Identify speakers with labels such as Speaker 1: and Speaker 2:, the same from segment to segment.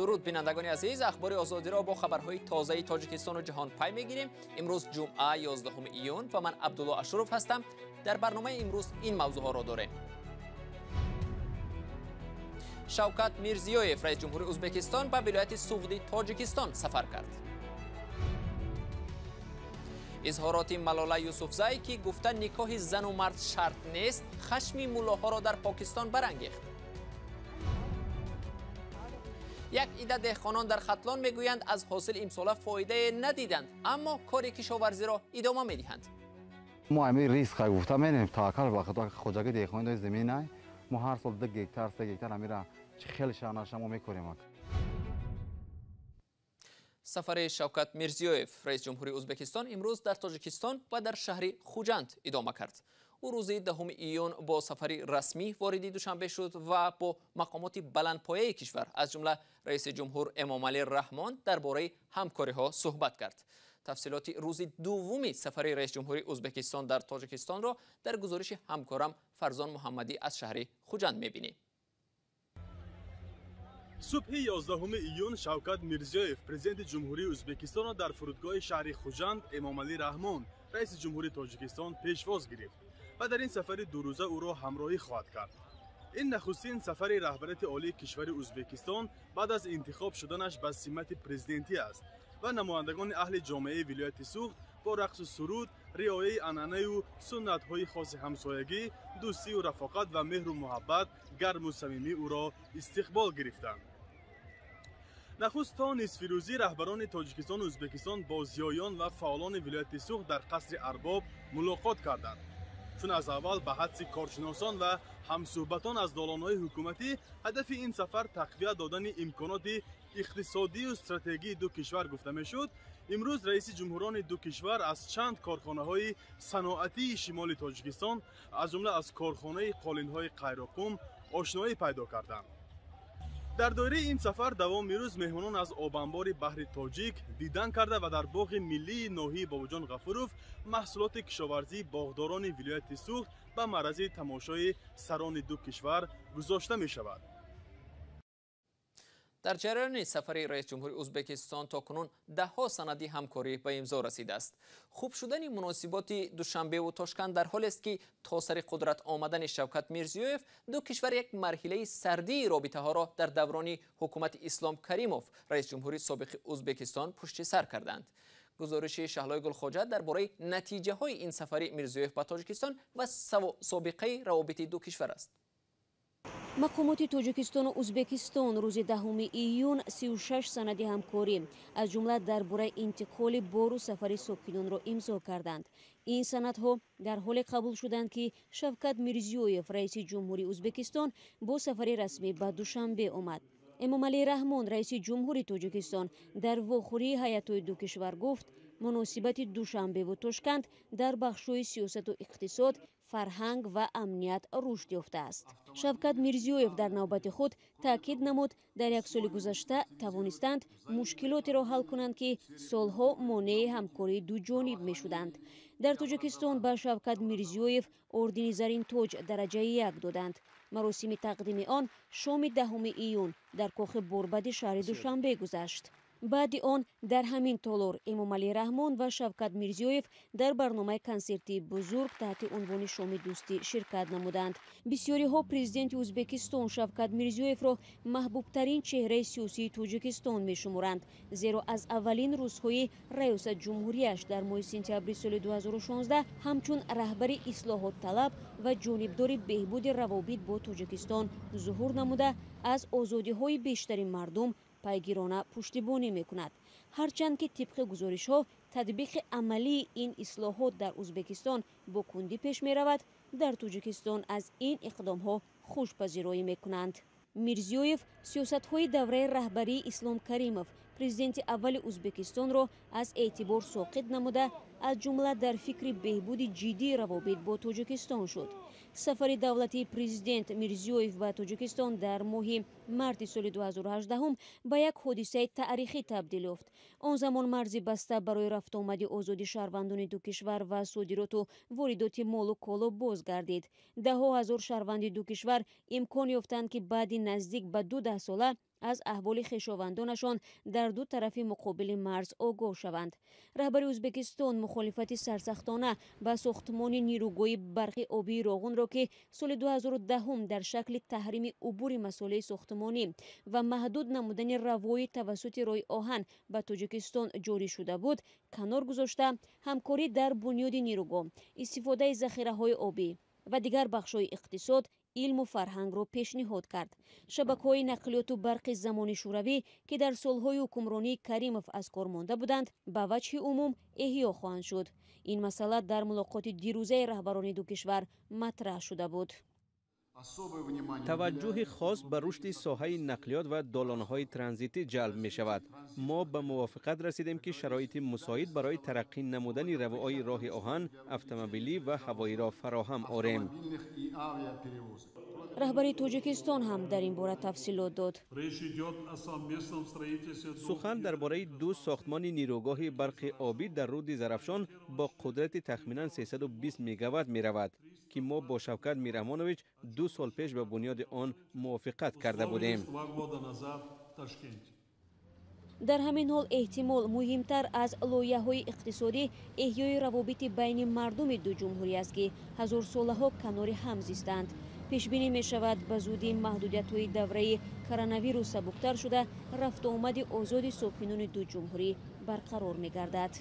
Speaker 1: درود بینندگان عزیز، اخبار آزادی را با خبرهای تازه تاجیکستان و جهان پی میگیریم. امروز جمعه 11 ایون و من عبدالله اشرف هستم. در برنامه امروز این موضوع ها را داریم. شوکت میرزیویف رئیس جمهوری ازبکستان به ولایت سوغدی تاجیکستان سفر کرد. اظهارات ملاله یوسفزئی که گفته نکاح زن و مرد شرط نیست، خشم ملاها را در پاکستان برانگیخت. یک عده دهقانان در ختلان میگویند از حاصل امسال فایده ندیدند، اما کار کشاورزی را ادامه میدهند.
Speaker 2: ما همین ریسک گفته می‌نیم تا کار وقت خودجای دهقان در زمین نه، ما هر سال 2 گکتار 3 گکتار همیرا خیلی شانش ما میکنیم.
Speaker 1: سفر شوکت میرزیویف رئیس جمهوری ازبکستان امروز در تاجیکستان و در شهر خوجند ادامه کرد. او روز 10 ایون با سفری رسمی وارد دوشنبه شد و با مقامات بلندپایه کشور از جمله رئیس جمهور امامعلی رحمان درباره همکاری‌ها صحبت کرد. تفصیلات روز دوم سفر رئیس جمهوری ازبکستان در تاجیکستان را در گزارش همکارم فرزان محمدی از شهر خوجند می‌بینیم.
Speaker 3: صبح 11 ایون شوکت میرزیویف پرزیدنت جمهوری ازبکستان را در فرودگاه شهر خوجند امامعلی رحمان رئیس جمهوری تاجیکستان پیشواز گرفت و در این سفر 2 روزه او را همراهی خواهد کرد. این نخستین سفر رهبرت عالی کشور ازبکستان بعد از انتخاب شدنش به سمت پرزیدنتی است و نمایندگان اهل جامعه ولایت سوغد با رقص و سرود، رعایت عنعنه و سنت‌های خاص همسایگی، دوستی و رفاقت و مهر و محبت گرم و صمیمی او را استقبال گرفتند. نخست تا نصف روزی رهبران تاجیکستان و ازبکستان با زیایان و فعالان ولایت سوغد در قصر ارباب ملاقات کردند. چون از اول به حدس کارشناسان و همصحبتان از دالان‌های حکومتی هدف این سفر تقویت دادن امکانات اقتصادی و استراتژی دو کشور گفته میشد، امروز رئیس جمهوران دو کشور از چند کارخانه‌های صنعتی شمال تاجیکستان از جمله از کارخانه قالین‌های قیراقم آشنایی پیدا کردند. در دایره این سفر دوام روز مهمانان از آبانبار بحر تاجیک دیدن کرده و در باغ ملی ناحیه باباجان غفوروف محصولات کشاورزی باغداران ولایت سوغد به معرض تماشای سران دو کشور گذاشته می شود.
Speaker 1: در جریان سفر رئیس جمهوری ازبکستان تاکنون 10 سند همکاری به امضا رسیده است. خوب شدن مناسبات دوشنبه و تاشکند در حالی است که تا سر قدرت آمدن شوکت میرزیویف دو کشور یک مرحله سردی رابطه ها را در دوران حکومت اسلام کریموف رئیس جمهوری سابق ازبکستان پشت سر کردند. گزارش شهلای گلخواجه درباره نتیجه های این سفر میرزیویف به تاجیکستان و سابقه روابط دو کشور است.
Speaker 4: مقامات تاجیکستان و ازبکستان روز 10 ایون 36 سند همکاری از جمله درباره انتقال بار و سفر ساکنان را امضا کردند. این سندها در حال قبول شدند که شوکت میرزیویف رئیس جمهوری ازبکستان با سفر رسمی به دوشنبه آمد. امامعلی رحمان رئیس جمهوری تاجیکستان در واخوری هیئت‌های دو کشور گفت مناسبت دوشنبه و تاشکند در بخش‌های سیاست و اقتصاد، فرهنگ و امنیت رشد یافته است. شوکت میرزیویف در نوبت خود تاکید نمود در یک سال گذشته توانستند مشکلات را حل کنند که سالها مانع همکاری دو جانب میشدند. در تاجیکستان به شوکت میرزیویف اردن زرین تاج درجه 1 دادند. مراسم تقدیم آن شام 10 ایون در کاخ بربد شهر دوشنبه گذشت. بعد آن در همین تالار امامعلی رحمان و شوکت میرزیویف در برنامه کنسرتی بزرگ تحت عنوان شام دوستی شرکت نمودند. بسیاری ها پرزیدنت ازبکستان شوکت میرزیویف را محبوب ترین چهره سیاسی تاجیکستان می شمارند، زیرا از اولین روزهای ریاست جمهوریش در ماه سپتامبر سال 2016 همچون رهبر اصلاحات طلب و جانبدار بهبود روابط با تاجیکستان ظهور نموده از آزادی های بیشتر مردم پیگیرانه پشتیبانی میکند. هرچند که طبق گزارش ها تطبیق عملی این اصلاحات در ازبکستان با کندی پیش می رود، در تاجیکستان از این اقدام ها خوشپذیری میکنند. میرزیویف سیاست های دوره رهبری اسلام کریموف پرزیدنت اول ازبکستان را از اعتبار ساقط نموده، از جمله در فکر بهبود جدی روابط با تاجیکستان شد. سفر دولتی پرزیدنت میرزیویف به تاجیکستان در ماه مارس سال 2018 به یک حادثه تاریخی تبدیل یافت. آن زمان مرز بسته برای رفت آمد آزادی شهروندان دو کشور و صادرات و واردات مال و کالا باز گردید. 10,000 شهروند دو کشور امکان یافتند که بعد نزدیک به 2 ساله از احوال خویشاوندانشان در دو طرف مقابل مرز آگاه شوند. رهبر ازبکستان مخالفت سرسختانه با ساختمان نیروگاه برق آبی راغون را که سال 2010 در شکل تحریم عبور مسائل ساختمانی و محدود نمودن روای توسط راه آهن به تاجیکستان جاری شده بود کنار گذاشته، همکاری در بنیاد نیروگاه، استفاده از ذخیره‌های آبی و دیگر بخش‌های اقتصاد، علم و فرهنگ را پیشنهاد کرد. شبکه‌های نقلیات و برق زمان شوروی که در سالهای حکمرانی کریموف از کار مانده بودند به وجه عموم احیا خواهند شد. این مسئله در ملاقات دیروزه رهبران دو کشور مطرح شده بود.
Speaker 5: توجه خاص به رشد ساحه نقلیات و دالان‌های ترانزیتی جلب می شود. ما به موافقت رسیدیم که شرایط مساعد برای ترقی نمودن روهای راه آهن، اتومبیلی و هوایی را فراهم آوریم.
Speaker 4: رهبر تاجیکستان هم در این باره تفصیلات داد.
Speaker 5: سخن درباره دو ساختمان نیروگاه برق آبی در رود زرافشان با قدرت تخمینا 320 میگاوات می رود که ما با شوکت میرحمانویچ 2 سال پیش به بنیاد آن موافقت کرده بودیم.
Speaker 4: در همین حال احتمال مهمتر از لایحه‌های اقتصادی احیای روابط بین مردم دو جمهوری است که هزار سالها کنار هم زیستند. پیش بینی می شود به زودی محدودیت‌های دوره کرونا ویروس سبکتر شده، رفت و آمد آزاد ساکنان دو جمهوری برقرار می گردد.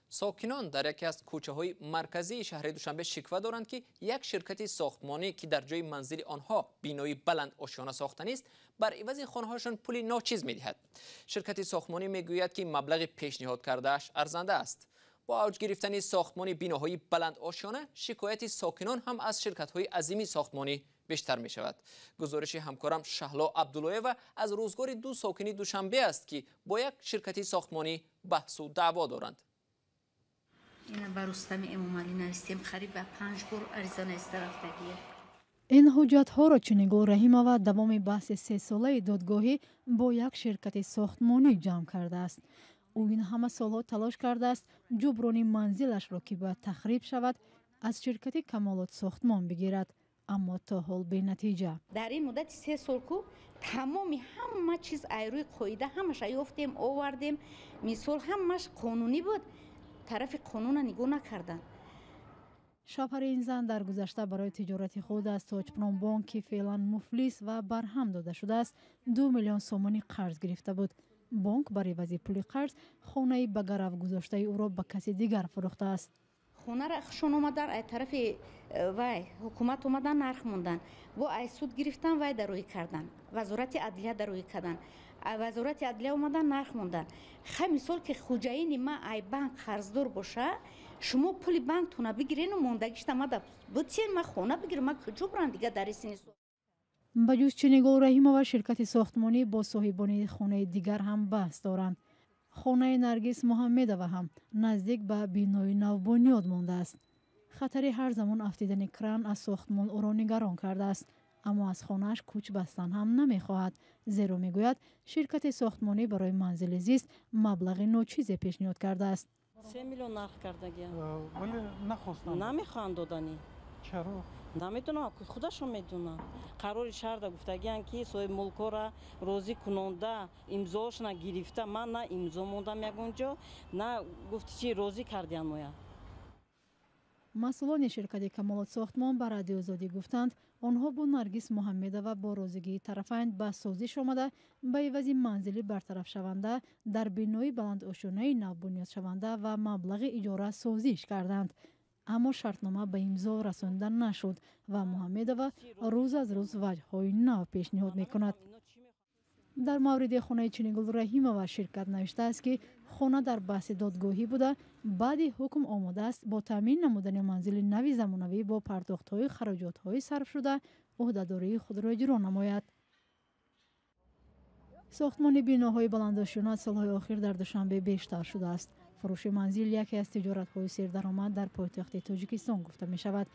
Speaker 1: ساکنان در یکی از کوچه‌های مرکزی شهر دوشنبه شکوه دارند که یک شرکت ساختمانی که در جای منزل آنها بینایی بلند آشیانه ساختنی است، بر عوض خانه‌هاشان پول ناچیز می‌دهد. شرکت ساختمانی می‌گوید که مبلغ پیشنهاد کرده‌اش ارزنده است. با اوج گرفتن ساختمان بیناهای بلند آشیانه، شکایت ساکنان هم از شرکت‌های عظیمی ساختمانی بیشتر می شود. گزارش همکارم شهلا عبداللهیوا از روزگار دو ساکن دوشنبه است که با یک شرکت ساختمانی بحث و دعوا دارند.
Speaker 6: اینا برستمی امامعلی نوشتیم خرید به 5 بار عریضه نیست رفتگیه.
Speaker 7: این حجت‌ها را چنگل رحیمова دوام بحث 3 ساله دادگاهی با یک شرکت ساختمانی جمع کرده است. او این همه سالها تلاش کرده است جبران منزلش را که باید تخریب شود از شرکت کمالات ساختمان بگیرد، اما تا حال به نتیجه.
Speaker 6: در این مدت 3 سال کو تمامی همه چیز ایروی قاعده همش یافتیم آوردیم، مثال همش قانونی بود، طرف قانون نگاه نکردن.
Speaker 7: شوهر این زن در گذشته برای تجارت خود از تاجپرام بانک که فعلا مفلس و برهم داده شده است 2 میلیون سومانی قرض گرفته بود. بانک برای عوض پول قرض خانه به گرو گذاشته او را به کسی دیگر فروخته است.
Speaker 6: خونه را خشون اومدن از طرف وای حکومت اومدن نرخ موندن و از سود گرفتن وای دروی کردن، وزارت عدلیه دروی کردن، وزارت عدلیه اومدن نرخ موندن. خیلی مثال که خوجاین ما ای بانک قرضدار باشه شما پول بانک تونه بگیرین و موندگیش نماده بچین ما خونه بگیرم ما کجا برم دیگه در این
Speaker 7: به جز چنگل رحیمова شرکت ساختمانی با صاحبان خانه دیگر هم بحث دارند. خانه نرگس محمدova هم نزدیک به بینای نو بنیاد مانده است. خطر هر زمان افتیدن کران از ساختمان او را نگران کرده است، اما از خانه‌اش کوچ بستن هم نمی‌خواهد، زیرا میگوید شرکت ساختمانی برای منزل زیست مبلغ ناچیز پیشنهاد کرده است.
Speaker 8: 3 میلیون نرخ کردگی.
Speaker 9: ولی نخواستم.
Speaker 8: نمیخوان دادنی.
Speaker 9: چرا؟
Speaker 8: نمیدونم که خودشون میدونن. قرار شهر دا گفتگیان که صاحب ملکا را راضی کننده امضاش نگرفته، من نه امضا موندم یگونجا نه گفتی چی راضی کردین مویا.
Speaker 7: مسئولان شرکت کمالات ساختمان بر رادیو آزادی گفتند آنها با نرگس محمدova با راضیگی طرفین به سازش آمده به عوض منزلی برطرف شونده در بینای بلند آشیانه نو بنیاد شونده و مبلغ اجاره سازش کردند، اما شرطنامه به امضا رسانده نشد و محمدova روز از روز وجه‌های نو پیشنهاد می‌کند. در مورد خانه چنگل رحیمova شرکت نوشته است که خانه در بحث دادگاهی بوده، بعد حکم آمده است با تامین نمودن منزل نوی زمانوی با پرداخت‌های خراجات‌های صرف شده عهده‌داری خود را اجرا نماید. ساختمان بیناهای بلندآشیانه سالهای اخیر در دوشنبه بیشتر شده است. فروش منزل یکی از تجارت‌های سردرآمد در پایتخت تاجیکستان گفته می شود،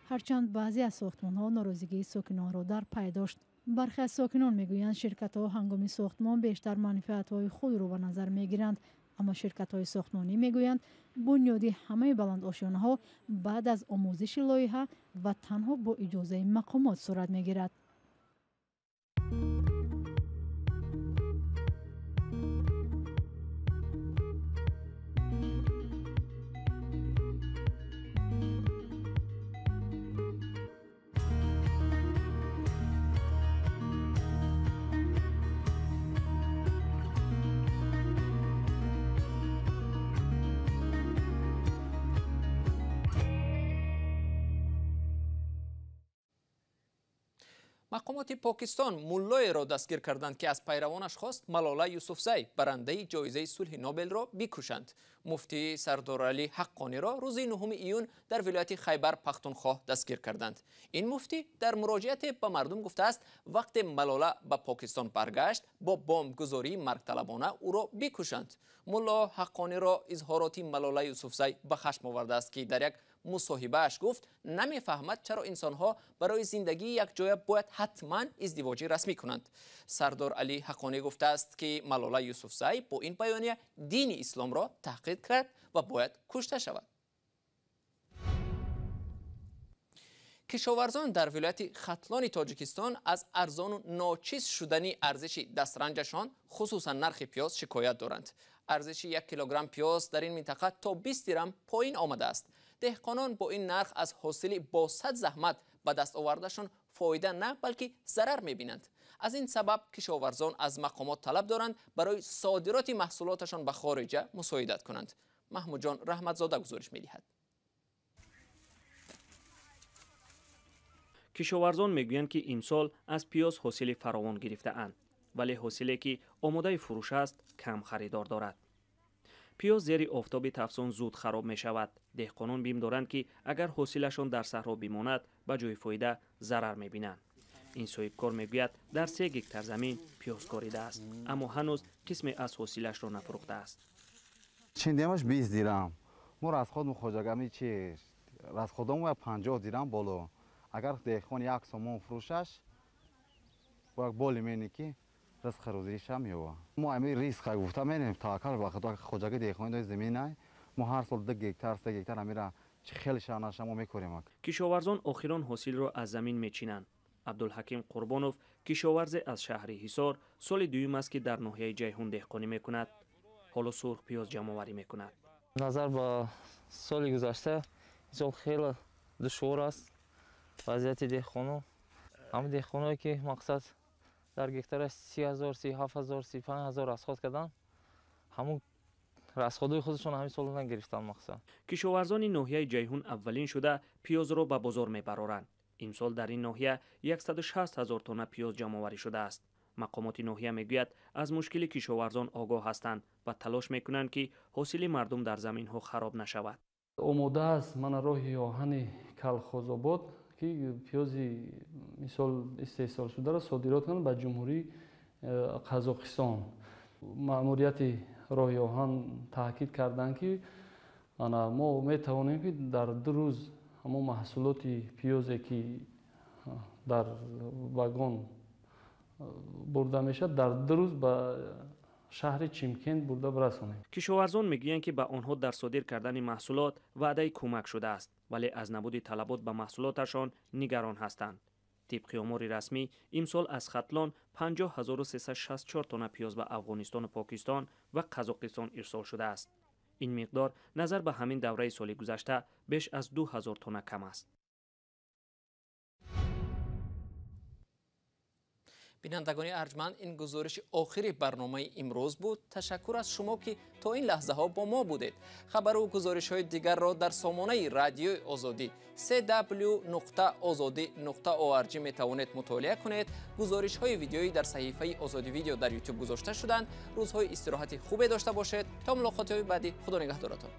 Speaker 7: هرچند بعضی از ساختمان‌ها ناراضگی ساکنان را در پی داشت. برخی از ساکنان میگویند شرکت‌ها هنگام ساختمان بیشتر منفعت‌های خود را به نظر می‌گیرند، اما شرکت‌های ساختمانی میگویند بنیادی همه بلند آشیانه‌ها بعد از آموزش لایحه و تنها با اجازه مقامات صورت می‌گیرد.
Speaker 1: مقامات پاکستان مولای را دستگیر کردند که از پیروانش خواست ملاله یوسفزی برنده جایزه صلح نوبل را بکشند. مفتی سردار علی حقانی را روز 9 ایون در ولایت خیبر پختونخوا دستگیر کردند. این مفتی در مراجعت به مردم گفته است وقت ملاله به پاکستان برگشت با بمبگذاری مرگ طلبانه او را بکشند. ملا حقانی را اظهارات ملاله یوسفزی به خشم آورده است که در یک مصاحبه اش گفت نمیفهمد چرا انسانها برای زندگی یک جای باید حتما ازدواج رسمی کنند. سردار علی حقانی گفته است که ملاله یوسفزی با این بیانیه دین اسلام را تحقیر کرد و باید کشته شود. کشاورزان در ولایت ختلان تاجیکستان از ارزان و ناچیز شدن ارزش دسترنجشان خصوصا نرخ پیاز شکایت دارند. ارزش 1 کیلوگرم پیاز در این منطقه تا 20 درم پایین آمده است. دهقانان با این نرخ از حاصل با صد زحمت به دست آوردهشان فایده نه بلکه ضرر می‌بینند. از این سبب کشاورزان از مقامات طلب دارند برای صادرات محصولاتشان به خارج مساعدت کنند. محمود جان رحمتزاده گزارش می‌دهد.
Speaker 10: کشاورزان میگویند که امسال از پیاز حاصل فراوان گرفته‌اند، ولی حاصلی که آماده فروش است کم خریدار دارد. پیاز زیر آفتاب تفسون زود خراب می شود. دهقانان بیم دارند که اگر حاصلشان در صحرا بماند به جای فایده ضرر می بینند. این صاحبکار میگوید در 3 هکتار زمین پیاز کاریده است، اما هنوز قسمی از حاصلش را نفروخته است.
Speaker 2: چندیمش 20 درم. ما از خود مخرجگمی چی؟ از خودمون 50 درم بالا. اگر دهقان 1 سوم فروشش با بالی مینی که رزق روزیش هم میوه. ما همین ریسک گفتم من تاکل وقت خوجاگی دهقان دای زمینه ما هر سال 2 هکتار 3 هکتار میرا خیلی شانش ما میکوریم.
Speaker 10: کشاورزان آخران حاصل را از زمین میچینند. عبدالحکیم قربانوف کشاورز از شهر حصار سال دوم است که در ناحیه جیهون دهقانی میکند. حالا سرخ پیاز جمع آوری میکند.
Speaker 11: نظر به سال گذشته سال خیلی دشوار است وضعیت دهقانان. همه دهقانایی که مقصد در گکتر 30,000 37,000 35,000 رسخود کردن همون رسخودهای خودشون همین سال نگرفتن. مقصد
Speaker 10: کشاورزان ناحیه جیهون اولین شده پیاز را به بازار میبرارند. امسال در این ناحیه 160,000 تن پیاز جمع آوری شده است. مقامات ناحیه میگوید از مشکل کشاورزان آگاه هستند و تلاش میکنند که حاصل مردم در زمین ها خراب نشود.
Speaker 12: آماده است من راهی آهن کلخوزآباد که پیازی مثال استحصال شده را صادرات کنند به جمهوری قزاقستان. مأموریت راه آهن تاکید کردند که ما میتوانیم که در 2 روز همون محصولات پیازی که در واگن برده میشد در 2 روز به شهر چیمکند برده برسانیم.
Speaker 10: کشاورزان میگویند که به آنها در صادر کردن محصولات وعده کمک شده است، ولی از نبود طلبات به محصولاتشان نگران هستند. طبق آمار رسمی امسال از ختلان 50,364 تن پیاز به افغانستان و پاکستان و قزاقستان ارسال شده است. این مقدار نظر به همین دوره سال گذشته بیش از 2,000 تن کم است.
Speaker 1: بینندگان ارجمند، این گزارش آخری برنامه امروز بود. تشکر از شما که تا این لحظه ها با ما بودید. خبر و گزارش های دیگر را در سامانه رادیوی آزادی www.azadi.org می توانید مطالعه کنید. گزارش های ویدیویی در صحیفه آزادی ویدیو در یوتیوب گذاشته شدند. روزهای استراحت خوبی داشته باشید. تا ملاقات های بعدی، خدا نگهدارتان.